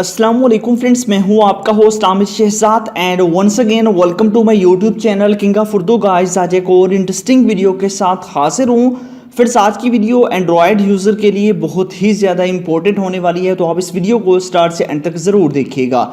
अस्सलाम वालेकुम फ्रेंड्स, मैं हूं आपका host Aamir Shahzad and once again welcome to my YouTube channel king of Urdu guys. आज एक और इंटरेस्टिंग वीडियो के साथ हाजिर हूं। फ्रेंड्स, आज की वीडियो एंड्रॉयड यूज़र के लिए बहुत ही ज़्यादा इंपॉर्टेंट होने वाली है, तो आप इस वीडियो को स्टार्ट से एंड तक ज़रूर देखिएगा।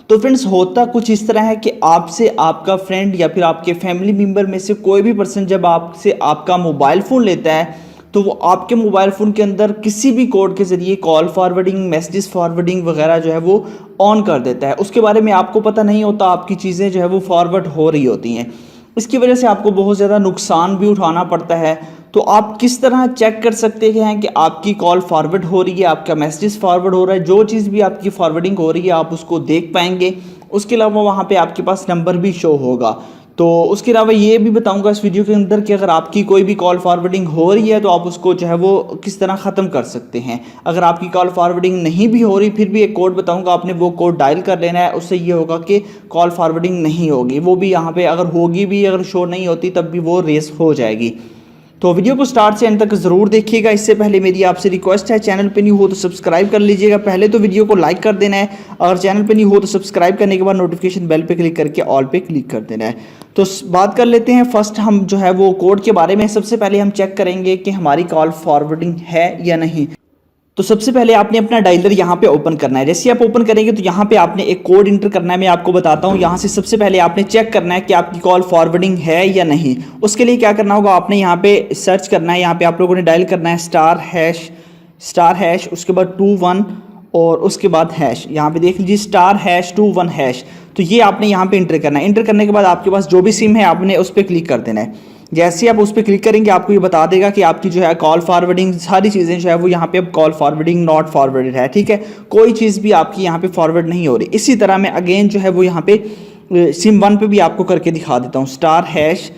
तो फ्रेंड्स, होता कुछ इस तरह है कि आपसे आपका फ्रेंड या फिर आपके फैमिली मेम्बर में से कोई भी पर्सन जब आपसे आपका मोबाइल फ़ोन लेता है तो वो आपके मोबाइल फ़ोन के अंदर किसी भी कोड के ज़रिए कॉल फॉरवर्डिंग, मैसेजेस फॉरवर्डिंग वगैरह जो है वो ऑन कर देता है। उसके बारे में आपको पता नहीं होता, आपकी चीज़ें जो है वो फॉरवर्ड हो रही होती हैं। इसकी वजह से आपको बहुत ज़्यादा नुकसान भी उठाना पड़ता है। तो आप किस तरह चेक कर सकते हैं कि आपकी कॉल फॉरवर्ड हो रही है, आपका मैसेजेस फॉरवर्ड हो रहा है, जो चीज़ भी आपकी फॉरवर्डिंग हो रही है आप उसको देख पाएंगे। उसके अलावा वहाँ पे आपके पास नंबर भी शो होगा। तो उसके अलावा ये भी बताऊंगा इस वीडियो के अंदर कि अगर आपकी कोई भी कॉल फॉरवर्डिंग हो रही है तो आप उसको जो है वो किस तरह ख़त्म कर सकते हैं। अगर आपकी कॉल फॉरवर्डिंग नहीं भी हो रही फिर भी एक कोड बताऊंगा, आपने वो कोड डायल कर लेना है। उससे ये होगा कि कॉल फॉरवर्डिंग नहीं होगी, वो भी यहाँ पे अगर होगी भी, अगर शो नहीं होती तब भी वो रेस हो जाएगी। तो वीडियो को स्टार्ट से एंड तक ज़रूर देखिएगा। इससे पहले मेरी आपसे रिक्वेस्ट है, चैनल पे न्यू हो तो सब्सक्राइब कर लीजिएगा। पहले तो वीडियो को लाइक कर देना है, अगर चैनल पे न्यू हो तो सब्सक्राइब करने के बाद नोटिफिकेशन बेल पे क्लिक करके ऑल पे क्लिक कर देना है। तो बात कर लेते हैं फर्स्ट हम जो है वो कोड के बारे में। सबसे पहले हम चेक करेंगे कि हमारी कॉल फॉरवर्डिंग है या नहीं। तो सबसे पहले आपने अपना डायलर यहाँ पे ओपन करना है। जैसे आप ओपन करेंगे तो यहाँ पे आपने एक कोड इंटर करना है, मैं आपको बताता हूँ। यहाँ से सबसे पहले आपने चेक करना है कि आपकी कॉल फॉरवर्डिंग है या नहीं। उसके लिए क्या करना होगा, आपने यहाँ पे सर्च करना है, यहाँ पे आप लोगों ने डायल करना है *#, उसके बाद 21 और उसके बाद हैश। यहाँ पे देख लीजिए *#21#। तो ये आपने यहाँ पे इंटर करना है। इंटर करने के बाद आपके पास जो भी सिम है आपने उस पर क्लिक कर देना है। जैसे ही आप उस पर क्लिक करेंगे आपको ये बता देगा कि आपकी जो है कॉल फॉरवर्डिंग सारी चीज़ें जो है वो यहाँ पे अब कॉल फॉरवर्डिंग नॉट फॉरवर्डेड है। ठीक है, कोई चीज़ भी आपकी यहाँ पे फॉरवर्ड नहीं हो रही। इसी तरह मैं अगेन जो है वो यहाँ पे सिम 1 पे भी आपको करके दिखा देता हूँ। *#,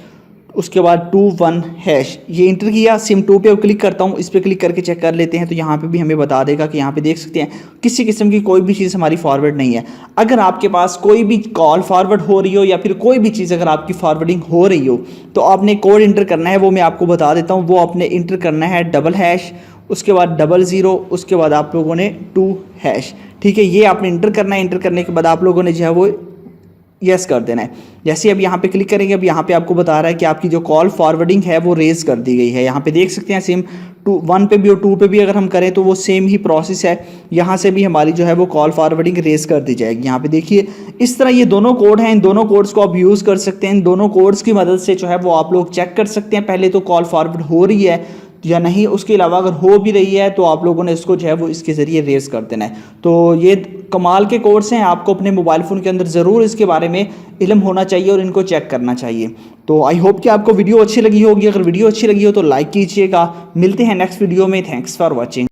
उसके बाद 21#, ये इंटर किया। सिम 2 पे क्लिक करता हूँ, इस पर क्लिक करके चेक कर लेते हैं। तो यहाँ पे भी हमें बता देगा कि यहाँ पे देख सकते हैं किसी किस्म की कोई भी चीज़ हमारी फॉरवर्ड नहीं है। अगर आपके पास कोई भी कॉल फॉरवर्ड हो रही हो या फिर कोई भी चीज़ अगर आपकी फॉरवर्डिंग हो रही हो तो आपने कोड इंटर करना है, वो मैं आपको बता देता हूँ। वो आपने इंटर करना है ##, उसके बाद 00, उसके बाद आप लोगों ने 2#। ठीक है, ये आपने इंटर करना है। इंटर करने के बाद आप लोगों ने जो है वो यस कर देना है। जैसे अब यहाँ पे क्लिक करेंगे, अब यहाँ पे आपको बता रहा है कि आपकी जो कॉल फॉरवर्डिंग है वो रेज कर दी गई है। यहाँ पे देख सकते हैं सिम 1 पे भी और 2 पे भी अगर हम करें तो वो सेम ही प्रोसेस है। यहाँ से भी हमारी जो है वो कॉल फॉरवर्डिंग रेज कर दी जाएगी। यहाँ पे देखिए इस तरह ये दोनों कोड हैं, इन दोनों कोड्स को आप यूज़ कर सकते हैं। इन दोनों कोड्स की मदद से जो है वो आप लोग चेक कर सकते हैं पहले तो कॉल फॉरवर्ड हो रही है या नहीं। उसके अलावा अगर हो भी रही है तो आप लोगों ने इसको जो है वो इसके ज़रिए रेस कर देना है। तो ये कमाल के कोर्स हैं, आपको अपने मोबाइल फ़ोन के अंदर ज़रूर इसके बारे में इल्म होना चाहिए और इनको चेक करना चाहिए। तो आई होप कि आपको वीडियो अच्छी लगी होगी। अगर वीडियो अच्छी लगी हो तो लाइक कीजिएगा। मिलते हैं नेक्स्ट वीडियो में। Thanks for watching.